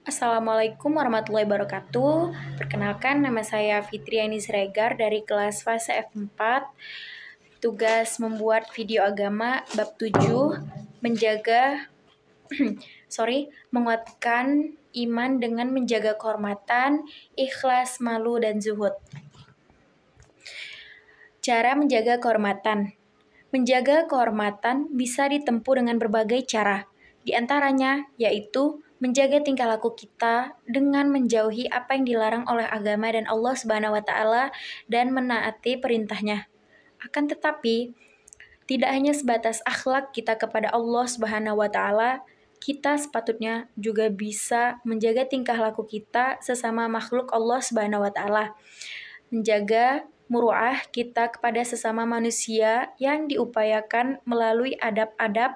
Assalamualaikum warahmatullahi wabarakatuh. Perkenalkan, nama saya Fitriani Siregar dari kelas fase F4. Tugas membuat video agama bab 7, menguatkan iman dengan menjaga kehormatan, ikhlas, malu, dan zuhud. Cara menjaga kehormatan. Menjaga kehormatan bisa ditempuh dengan berbagai cara. Di antaranya yaitu menjaga tingkah laku kita dengan menjauhi apa yang dilarang oleh agama dan Allah Subhanahu wa taala dan menaati perintahnya. Akan tetapi, tidak hanya sebatas akhlak kita kepada Allah Subhanahu wa taala, kita sepatutnya juga bisa menjaga tingkah laku kita sesama makhluk Allah Subhanahu wa taala. Menjaga muruah kita kepada sesama manusia yang diupayakan melalui adab-adab.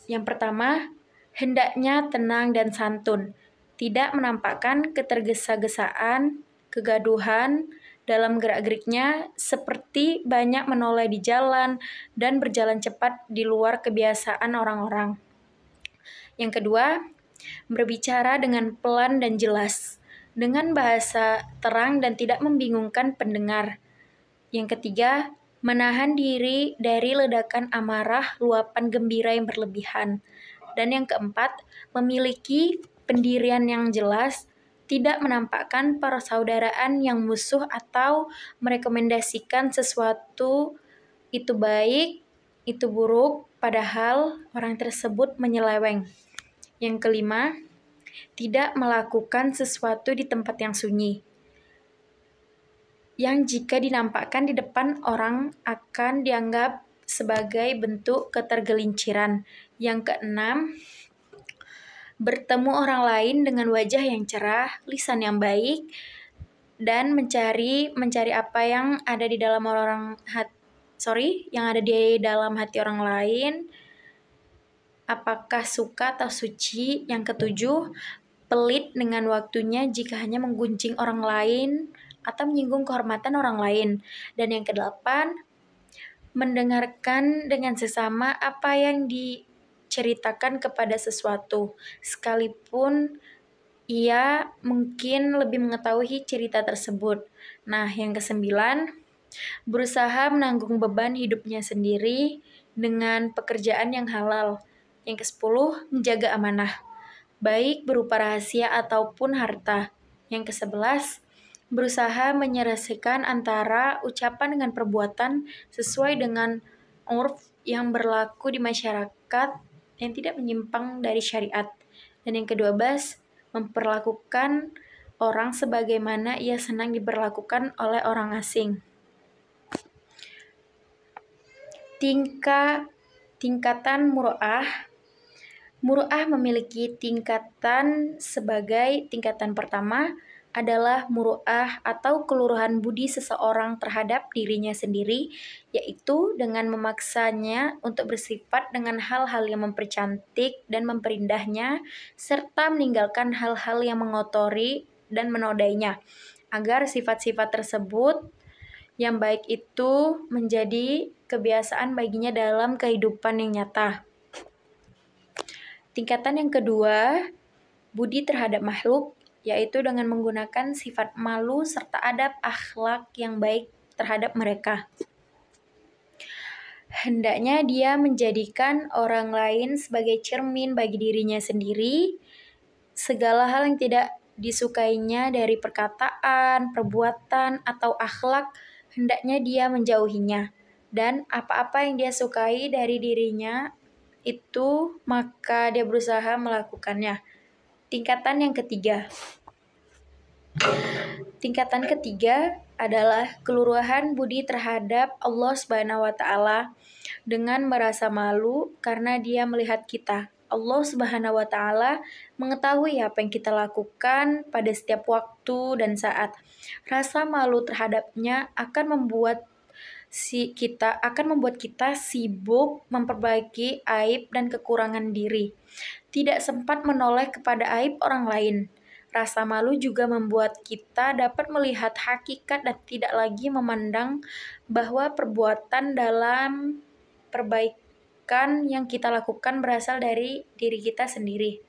Yang pertama, hendaknya tenang dan santun, tidak menampakkan ketergesa-gesaan, kegaduhan dalam gerak-geriknya seperti banyak menoleh di jalan dan berjalan cepat di luar kebiasaan orang-orang. Yang kedua, berbicara dengan pelan dan jelas, dengan bahasa terang dan tidak membingungkan pendengar. Yang ketiga, menahan diri dari ledakan amarah, luapan gembira yang berlebihan. Dan yang keempat, memiliki pendirian yang jelas, tidak menampakkan persaudaraan yang musuh atau merekomendasikan sesuatu itu baik, itu buruk, padahal orang tersebut menyeleweng. Yang kelima, tidak melakukan sesuatu di tempat yang sunyi, yang jika dinampakkan di depan orang akan dianggap sebagai bentuk ketergelinciran. Yang keenam, bertemu orang lain dengan wajah yang cerah, lisan yang baik, dan mencari apa yang ada di dalam hati orang lain, apakah suka atau suci. Yang ketujuh, pelit dengan waktunya jika hanya menggunjing orang lain atau menyinggung kehormatan orang lain. Dan yang kedelapan, mendengarkan dengan sesama apa yang diceritakan kepada sesuatu, sekalipun ia mungkin lebih mengetahui cerita tersebut. Nah, yang kesembilan, berusaha menanggung beban hidupnya sendiri dengan pekerjaan yang halal. Yang kesepuluh, menjaga amanah, baik berupa rahasia ataupun harta. Yang kesebelas, berusaha menyelesaikan antara ucapan dengan perbuatan sesuai dengan urf yang berlaku di masyarakat yang tidak menyimpang dari syariat. Dan yang ke-12, memperlakukan orang sebagaimana ia senang diperlakukan oleh orang asing. Tingkatan muru'ah. Muru'ah memiliki tingkatan. Sebagai tingkatan pertama adalah muru'ah atau keluruhan budi seseorang terhadap dirinya sendiri, yaitu dengan memaksanya untuk bersifat dengan hal-hal yang mempercantik dan memperindahnya, serta meninggalkan hal-hal yang mengotori dan menodainya, agar sifat-sifat tersebut yang baik itu menjadi kebiasaan baginya dalam kehidupan yang nyata. Tingkatan yang kedua, budi terhadap makhluk, yaitu dengan menggunakan sifat malu serta adab akhlak yang baik terhadap mereka. Hendaknya dia menjadikan orang lain sebagai cermin bagi dirinya sendiri. Segala hal yang tidak disukainya dari perkataan, perbuatan, atau akhlak, hendaknya dia menjauhinya. Dan apa-apa yang dia sukai dari dirinya itu, maka dia berusaha melakukannya. Tingkatan ketiga adalah keluruhan budi terhadap Allah Subhanahu wa taala dengan merasa malu karena dia melihat kita. Allah Subhanahu wa taala mengetahui apa yang kita lakukan pada setiap waktu dan saat. Rasa malu terhadapnya akan membuat kita sibuk memperbaiki aib dan kekurangan diri, tidak sempat menoleh kepada aib orang lain. Rasa malu juga membuat kita dapat melihat hakikat dan tidak lagi memandang bahwa perbuatan dalam perbaikan yang kita lakukan berasal dari diri kita sendiri.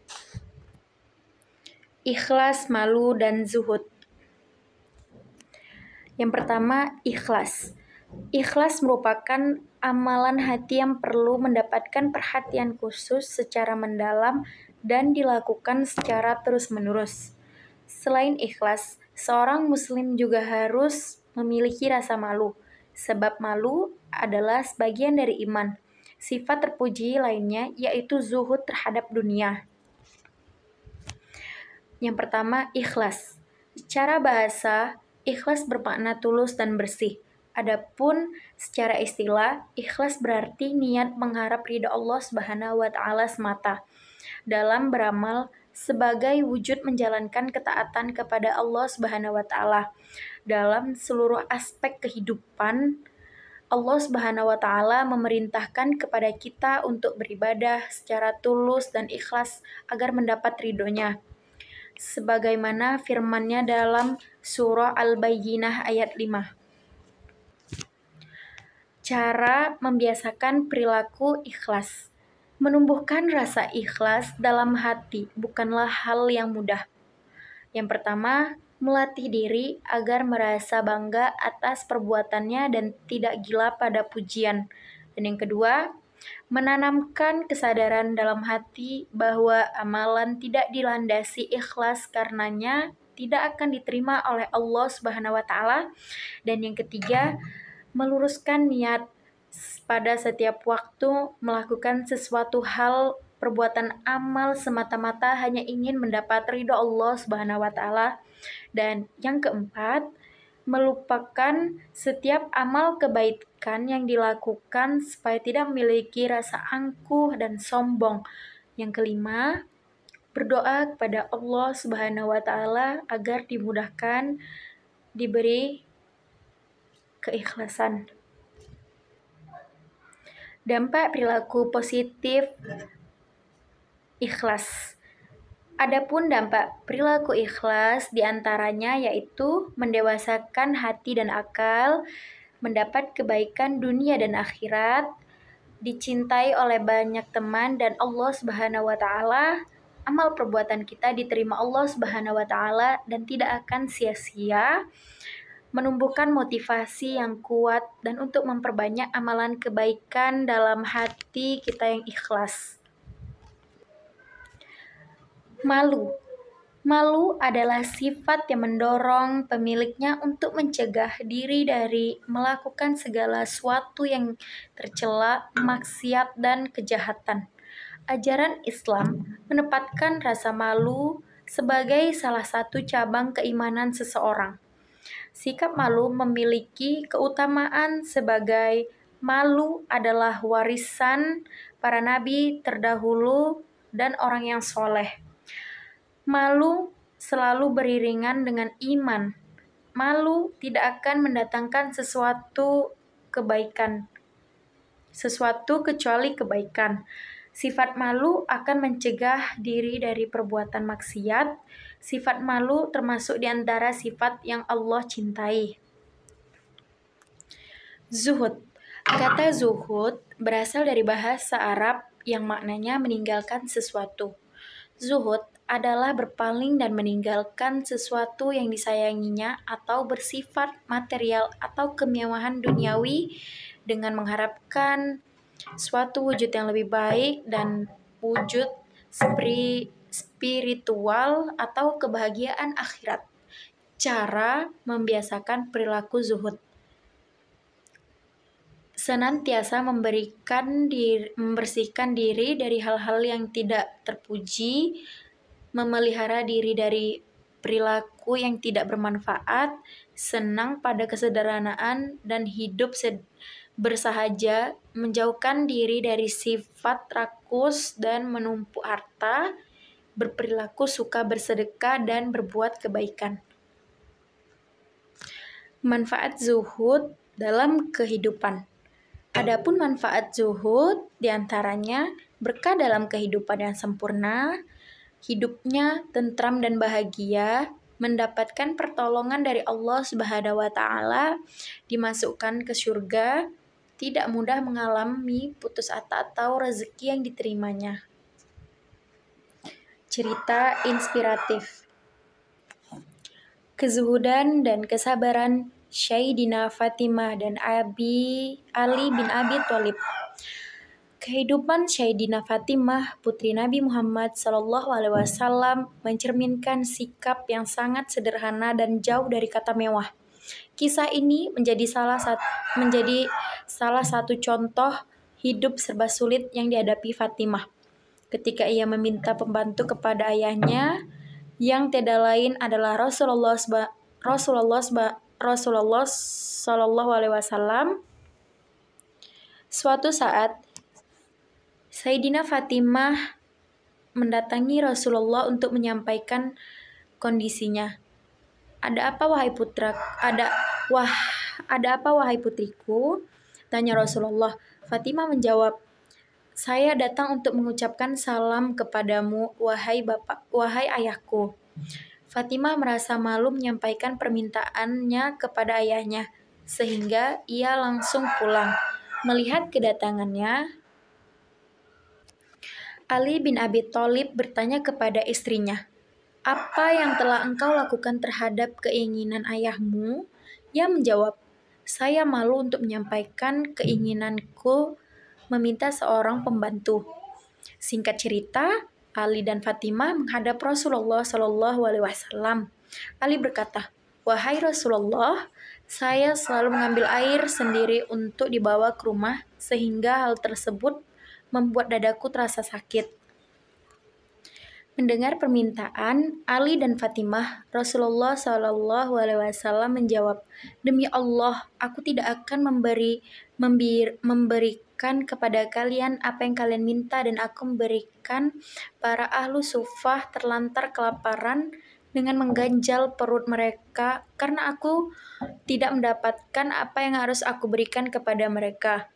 Ikhlas, malu, dan zuhud. Yang pertama, ikhlas. Ikhlas merupakan amalan hati yang perlu mendapatkan perhatian khusus secara mendalam dan dilakukan secara terus-menerus. Selain ikhlas, seorang muslim juga harus memiliki rasa malu, sebab malu adalah sebagian dari iman. Sifat terpuji lainnya yaitu zuhud terhadap dunia. Yang pertama, ikhlas. Secara bahasa, ikhlas bermakna tulus dan bersih. Adapun secara istilah, ikhlas berarti niat mengharap ridha Allah Subhanahu wa taala semata dalam beramal sebagai wujud menjalankan ketaatan kepada Allah Subhanahu wa taala. Dalam seluruh aspek kehidupan, Allah Subhanahu wa taala memerintahkan kepada kita untuk beribadah secara tulus dan ikhlas agar mendapat ridhonya. Sebagaimana firman-Nya dalam surah Al-Bayyinah ayat 5. Cara membiasakan perilaku ikhlas. Menumbuhkan rasa ikhlas dalam hati bukanlah hal yang mudah. Yang pertama, melatih diri agar merasa bangga atas perbuatannya dan tidak gila pada pujian. Dan yang kedua, menanamkan kesadaran dalam hati bahwa amalan tidak dilandasi ikhlas karenanya tidak akan diterima oleh Allah Subhanahu wa taala. Dan yang ketiga, meluruskan niat pada setiap waktu melakukan sesuatu hal perbuatan amal semata-mata hanya ingin mendapat ridho Allah Subhanahu wa taala. Dan yang keempat, melupakan setiap amal kebaikan yang dilakukan supaya tidak memiliki rasa angkuh dan sombong. Yang kelima, berdoa kepada Allah Subhanahu wa taala agar dimudahkan, diberi keikhlasan. Dampak perilaku positif ikhlas. Adapun dampak perilaku ikhlas diantaranya yaitu mendewasakan hati dan akal, mendapat kebaikan dunia dan akhirat, dicintai oleh banyak teman dan Allah Subhanahu wa taala, amal perbuatan kita diterima Allah Subhanahu wa taala dan tidak akan sia-sia, menumbuhkan motivasi yang kuat dan untuk memperbanyak amalan kebaikan dalam hati kita yang ikhlas. Malu. Malu adalah sifat yang mendorong pemiliknya untuk mencegah diri dari melakukan segala sesuatu yang tercela, maksiat, dan kejahatan. Ajaran Islam menempatkan rasa malu sebagai salah satu cabang keimanan seseorang. Sikap malu memiliki keutamaan sebagai malu adalah warisan para nabi terdahulu dan orang yang soleh. Malu selalu beriringan dengan iman. Malu tidak akan mendatangkan sesuatu kecuali kebaikan. Sifat malu akan mencegah diri dari perbuatan maksiat. Sifat malu termasuk di antara sifat yang Allah cintai. Zuhud. Kata zuhud berasal dari bahasa Arab yang maknanya meninggalkan sesuatu. Zuhud adalah berpaling dan meninggalkan sesuatu yang disayanginya atau bersifat material atau kemewahan duniawi dengan mengharapkan suatu wujud yang lebih baik dan wujud spiritual atau kebahagiaan akhirat. Cara membiasakan perilaku zuhud. Senantiasa membersihkan diri dari hal-hal yang tidak terpuji, memelihara diri dari perilaku yang tidak bermanfaat, senang pada kesederhanaan dan hidup bersahaja, menjauhkan diri dari sifat rakus dan menumpuk harta, berperilaku suka bersedekah dan berbuat kebaikan. Manfaat zuhud dalam kehidupan. Adapun manfaat zuhud diantaranya berkah dalam kehidupan yang sempurna, hidupnya tentram dan bahagia, mendapatkan pertolongan dari Allah Subhanahu wa taala, dimasukkan ke surga, tidak mudah mengalami putus asa atau rezeki yang diterimanya. Cerita inspiratif. kezuhudan dan kesabaran Sayyidina Fatimah dan Ali bin Abi Thalib. Kehidupan Sayyidina Fatimah, putri Nabi Muhammad SAW, mencerminkan sikap yang sangat sederhana dan jauh dari kata mewah. Kisah ini menjadi salah satu contoh hidup serba sulit yang dihadapi Fatimah ketika ia meminta pembantu kepada ayahnya yang tiada lain adalah Rasulullah Sallallahu Alaihi Wasallam. Suatu saat, Sayyidina Fatimah mendatangi Rasulullah untuk menyampaikan kondisinya. Ada apa wahai putriku? Tanya Rasulullah. Fatimah menjawab, saya datang untuk mengucapkan salam kepadamu, wahai ayahku. Fatimah merasa malu menyampaikan permintaannya kepada ayahnya, sehingga ia langsung pulang. Melihat kedatangannya, Ali bin Abi Thalib bertanya kepada istrinya, apa yang telah engkau lakukan terhadap keinginan ayahmu? Ia menjawab, saya malu untuk menyampaikan keinginanku meminta seorang pembantu. Singkat cerita, Ali dan Fatimah menghadap Rasulullah Shallallahu Alaihi Wasallam. Ali berkata, wahai Rasulullah, saya selalu mengambil air sendiri untuk dibawa ke rumah, sehingga hal tersebut membuat dadaku terasa sakit. Mendengar permintaan Ali dan Fatimah, Rasulullah Shallallahu Alaihi Wasallam menjawab, demi Allah, aku tidak akan memberikan kepada kalian apa yang kalian minta, dan aku memberikan para ahlu sufah terlantar kelaparan dengan mengganjal perut mereka karena aku tidak mendapatkan apa yang harus aku berikan kepada mereka.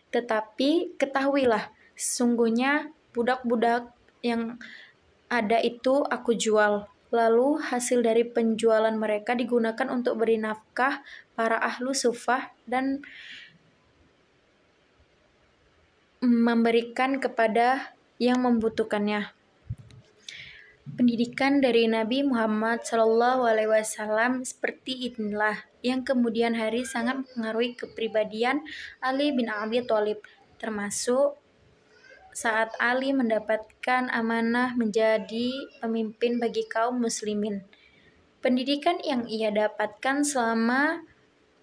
Tetapi ketahuilah, sesungguhnya budak-budak yang ada itu aku jual. Lalu hasil dari penjualan mereka digunakan untuk beri nafkah para ahlu sufah dan memberikan kepada yang membutuhkannya. Pendidikan dari Nabi Muhammad SAW seperti inilah yang kemudian hari sangat mempengaruhi kepribadian Ali bin Abi Thalib, termasuk saat Ali mendapatkan amanah menjadi pemimpin bagi kaum muslimin. Pendidikan yang ia dapatkan selama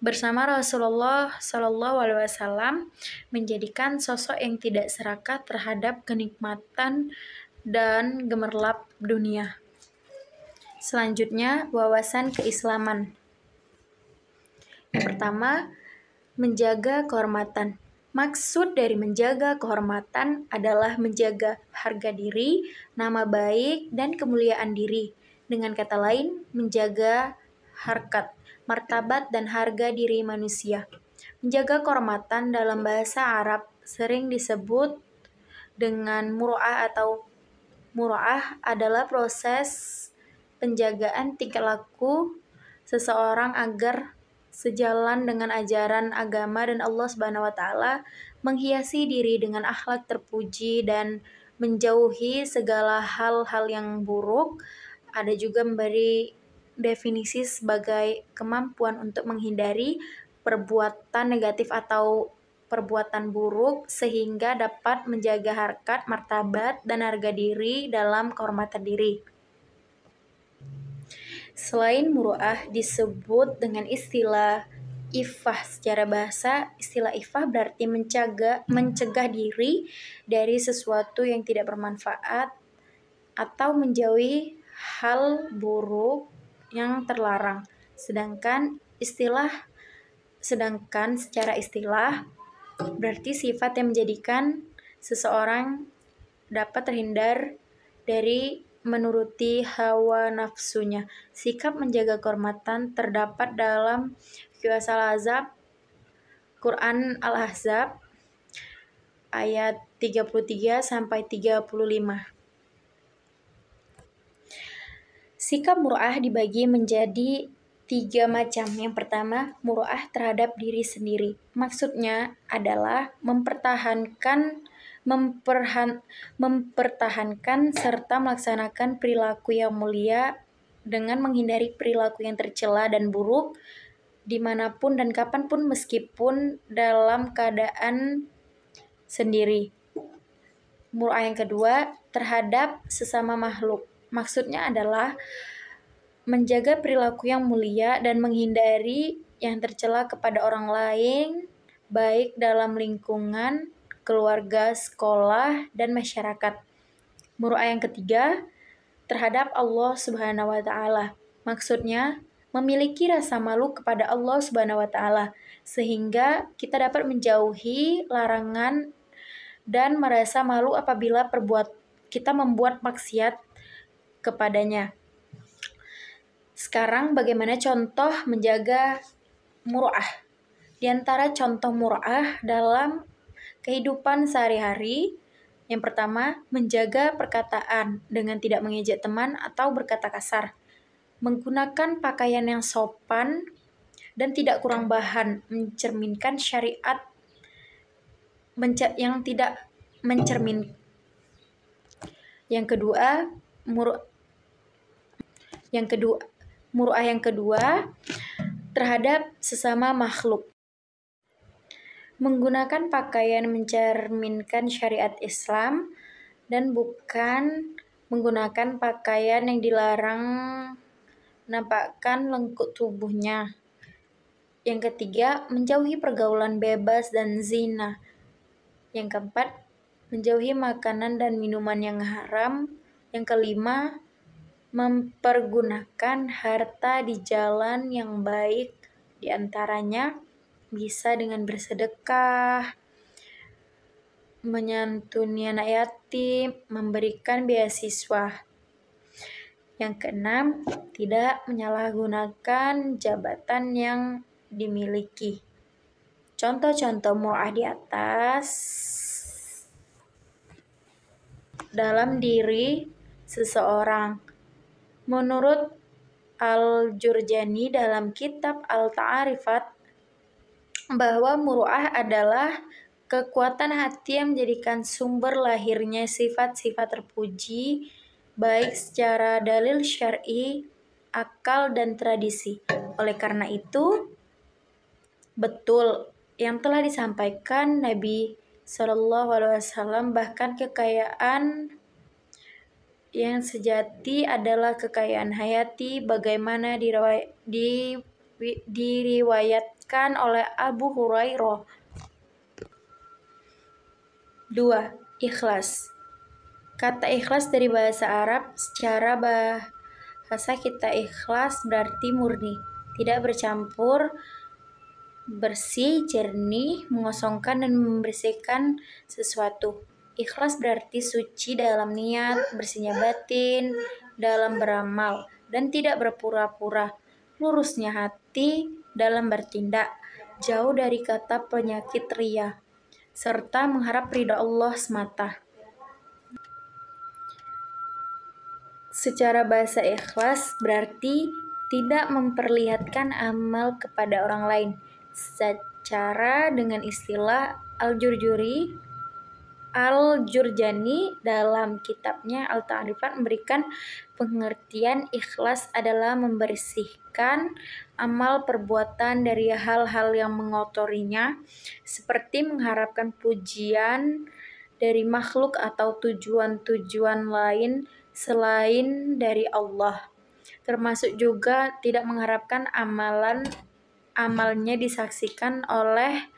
bersama Rasulullah SAW menjadikan sosok yang tidak serakah terhadap kenikmatan dan gemerlap dunia. Selanjutnya, wawasan keislaman. Yang pertama, menjaga kehormatan. Maksud dari menjaga kehormatan adalah menjaga harga diri, nama baik, dan kemuliaan diri. Dengan kata lain, menjaga harkat, martabat, dan harga diri manusia. Menjaga kehormatan dalam bahasa Arab sering disebut dengan muru'ah atau muru'ah adalah proses penjagaan tingkah laku seseorang agar sejalan dengan ajaran agama dan Allah Subhanahu wa taala, menghiasi diri dengan akhlak terpuji dan menjauhi segala hal-hal yang buruk. Ada juga memberi definisi sebagai kemampuan untuk menghindari perbuatan negatif atau perbuatan buruk sehingga dapat menjaga harkat, martabat, dan harga diri dalam kehormatan diri. Selain muru'ah disebut dengan istilah ifah. Secara bahasa, istilah ifah berarti mencegah diri dari sesuatu yang tidak bermanfaat atau menjauhi hal buruk yang terlarang. Sedangkan secara istilah berarti sifat yang menjadikan seseorang dapat terhindar dari menuruti hawa nafsunya. Sikap menjaga kehormatan terdapat dalam Quran Al-Ahzab ayat 33 sampai 35. Sikap muru'ah dibagi menjadi 3 macam. Yang pertama, muru'ah terhadap diri sendiri. Maksudnya adalah mempertahankan serta melaksanakan perilaku yang mulia dengan menghindari perilaku yang tercela dan buruk dimanapun dan kapanpun meskipun dalam keadaan sendiri. Muru'ah yang kedua, terhadap sesama makhluk. Maksudnya adalah menjaga perilaku yang mulia dan menghindari yang tercela kepada orang lain, baik dalam lingkungan, keluarga, sekolah, dan masyarakat. Muru'ah yang ketiga, terhadap Allah Subhanahu wa Ta'ala. Maksudnya, memiliki rasa malu kepada Allah Subhanahu wa Ta'ala, sehingga kita dapat menjauhi larangan dan merasa malu apabila kita membuat maksiat kepadanya. Sekarang bagaimana contoh menjaga muru'ah? Di antara contoh muru'ah dalam kehidupan sehari-hari, yang pertama, menjaga perkataan dengan tidak mengejek teman atau berkata kasar. Menggunakan pakaian yang sopan dan tidak kurang bahan, mencerminkan syariat yang tidak mencerminkan. Yang kedua, muru'ah yang kedua terhadap sesama makhluk. Menggunakan pakaian mencerminkan syariat Islam dan bukan menggunakan pakaian yang dilarang menampakkan lengkuk tubuhnya. Yang ketiga, menjauhi pergaulan bebas dan zina. Yang keempat, menjauhi makanan dan minuman yang haram. Yang kelima, mempergunakan harta di jalan yang baik, di antaranya bisa dengan bersedekah, menyantuni anak yatim, memberikan beasiswa. Yang keenam, tidak menyalahgunakan jabatan yang dimiliki. Contoh-contoh muru'ah di atas dalam diri seseorang. Menurut Al-Jurjani dalam kitab Al-Ta'arifat, bahwa muru'ah adalah kekuatan hati yang menjadikan sumber lahirnya sifat-sifat terpuji, baik secara dalil syar'i, akal, dan tradisi. Oleh karena itu, betul yang telah disampaikan Nabi SAW, bahkan kekayaan yang sejati adalah kekayaan hayati, bagaimana diriwayatkan oleh Abu Hurairah. 2. Ikhlas. Kata ikhlas dari bahasa Arab, secara bahasa kita ikhlas berarti murni, tidak bercampur, bersih, jernih, mengosongkan dan membersihkan sesuatu. Ikhlas berarti suci dalam niat, bersihnya batin dalam beramal, dan tidak berpura-pura, lurusnya hati dalam bertindak, jauh dari kata penyakit riya, serta mengharap ridha Allah semata. Secara bahasa ikhlas berarti tidak memperlihatkan amal kepada orang lain. Secara dengan istilah Al-Jurjani dalam kitabnya Al-Ta'arifat memberikan pengertian ikhlas adalah membersihkan amal perbuatan dari hal-hal yang mengotorinya, seperti mengharapkan pujian dari makhluk atau tujuan-tujuan lain selain dari Allah, termasuk juga tidak mengharapkan amalnya disaksikan oleh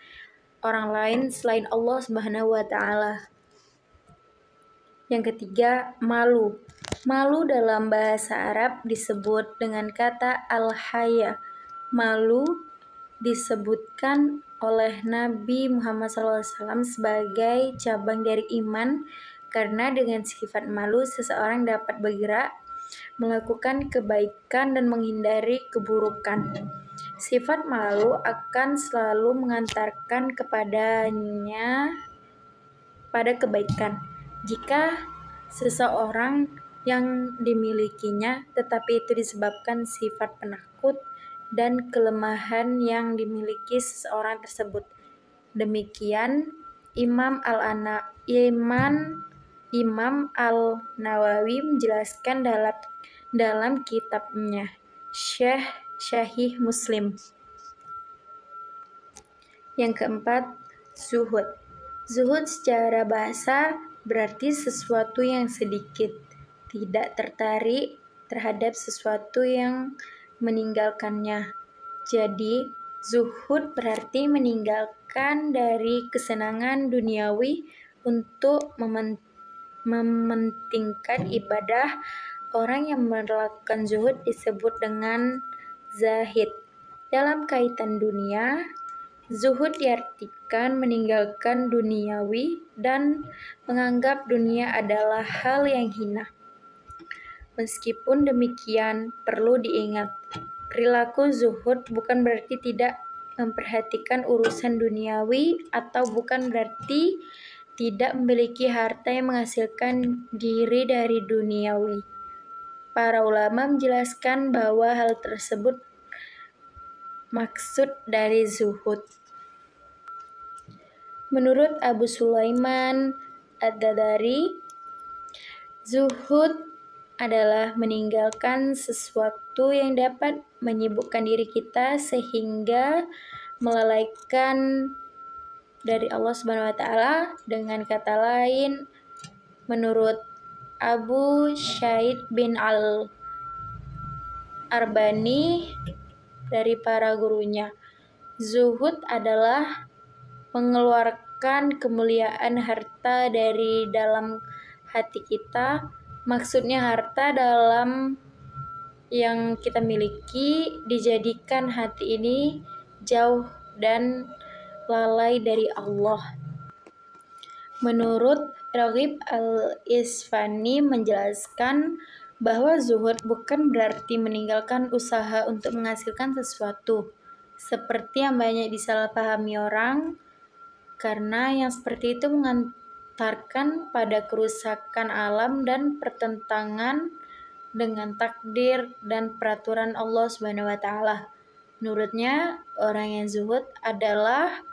orang lain selain Allah Subhanahu wa Ta'ala. Yang ketiga, malu. Malu dalam bahasa Arab disebut dengan kata al-haya. Malu disebutkan oleh Nabi Muhammad SAW sebagai cabang dari iman, karena dengan sifat malu seseorang dapat bergerak, melakukan kebaikan dan menghindari keburukan. Sifat malu akan selalu mengantarkan kepadanya pada kebaikan jika seseorang yang dimilikinya, tetapi itu disebabkan sifat penakut dan kelemahan yang dimiliki seseorang tersebut. Demikian Imam Al-Nawawi menjelaskan dalam kitabnya Sahih Muslim. Yang keempat, zuhud. Zuhud secara bahasa berarti sesuatu yang sedikit, tidak tertarik terhadap sesuatu yang meninggalkannya. Jadi, zuhud berarti meninggalkan dari kesenangan duniawi untuk mementingkan ibadah. Orang yang melakukan zuhud disebut dengan zahid. Dalam kaitan dunia, zuhud diartikan meninggalkan duniawi dan menganggap dunia adalah hal yang hina. Meskipun demikian, perlu diingat, perilaku zuhud bukan berarti tidak memperhatikan urusan duniawi atau bukan berarti tidak memiliki harta yang menghasilkan diri dari duniawi. Para ulama menjelaskan bahwa hal tersebut maksud dari zuhud. Menurut Abu Sulaiman Ad-Dadari, zuhud adalah meninggalkan sesuatu yang dapat menyibukkan diri kita sehingga melalaikan dari Allah Subhanahu wa taala. Dengan kata lain, menurut Abu Syaid bin Al-Arbani dari para gurunya, zuhud adalah mengeluarkan kemuliaan harta dari dalam hati kita. Maksudnya harta dalam yang kita miliki dijadikan hati ini jauh dan lalai dari Allah. Menurut Raghib Al-Isfani menjelaskan bahwa zuhud bukan berarti meninggalkan usaha untuk menghasilkan sesuatu, seperti yang banyak disalahpahami orang, karena yang seperti itu mengantarkan pada kerusakan alam dan pertentangan dengan takdir dan peraturan Allah Subhanahu wa taala. Menurutnya, orang yang zuhud adalah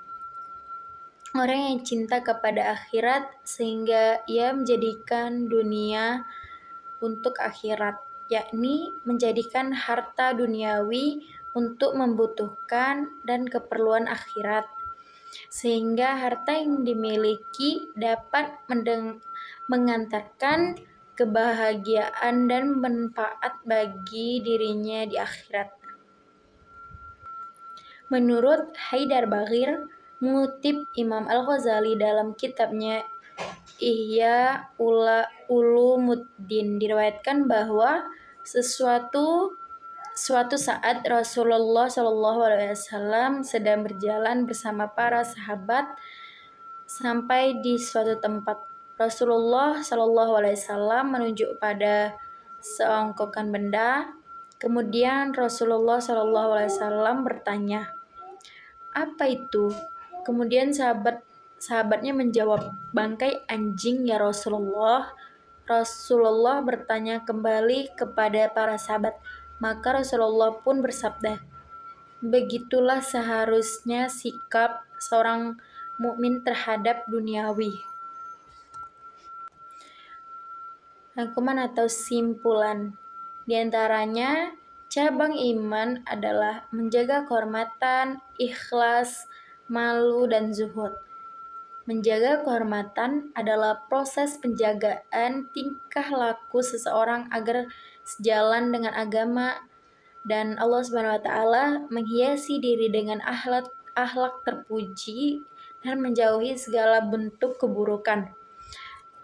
orang yang cinta kepada akhirat sehingga ia menjadikan dunia untuk akhirat, yakni menjadikan harta duniawi untuk membutuhkan dan keperluan akhirat, sehingga harta yang dimiliki dapat mengantarkan kebahagiaan dan manfaat bagi dirinya di akhirat. Menurut Haidar Baghir, mengutip Imam Al-Ghazali dalam kitabnya Ihya Ulumuddin, diriwayatkan bahwa suatu saat Rasulullah SAW sedang berjalan bersama para sahabat sampai di suatu tempat. Rasulullah SAW menunjuk pada seongkokan benda. Kemudian Rasulullah SAW bertanya, "Apa itu?" Kemudian sahabatnya menjawab, "Bangkai anjing ya Rasulullah." Rasulullah bertanya kembali kepada para sahabat, maka Rasulullah pun bersabda, "Begitulah seharusnya sikap seorang mukmin terhadap duniawi." Rangkuman atau simpulan. Di antaranya, cabang iman adalah menjaga kehormatan, ikhlas, malu, dan zuhud. Menjaga kehormatan adalah proses penjagaan tingkah laku seseorang agar sejalan dengan agama dan Allah Subhanahu wa taala, menghiasi diri dengan akhlak terpuji dan menjauhi segala bentuk keburukan.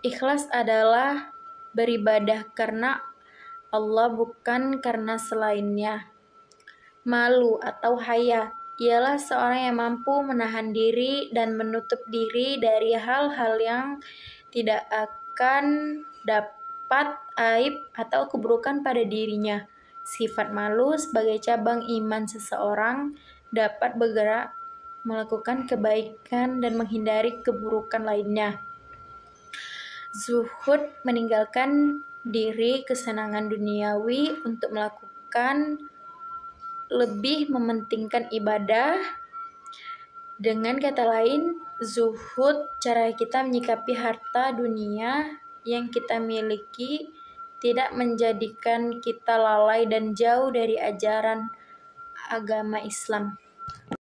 Ikhlas adalah beribadah karena Allah bukan karena selainnya. Malu atau haya ialah seorang yang mampu menahan diri dan menutup diri dari hal-hal yang tidak akan dapat aib atau keburukan pada dirinya. Sifat malu sebagai cabang iman seseorang dapat bergerak melakukan kebaikan dan menghindari keburukan lainnya. Zuhud meninggalkan diri kesenangan duniawi untuk melakukan lebih mementingkan ibadah. Dengan kata lain, zuhud cara kita menyikapi harta dunia yang kita miliki tidak menjadikan kita lalai dan jauh dari ajaran agama Islam.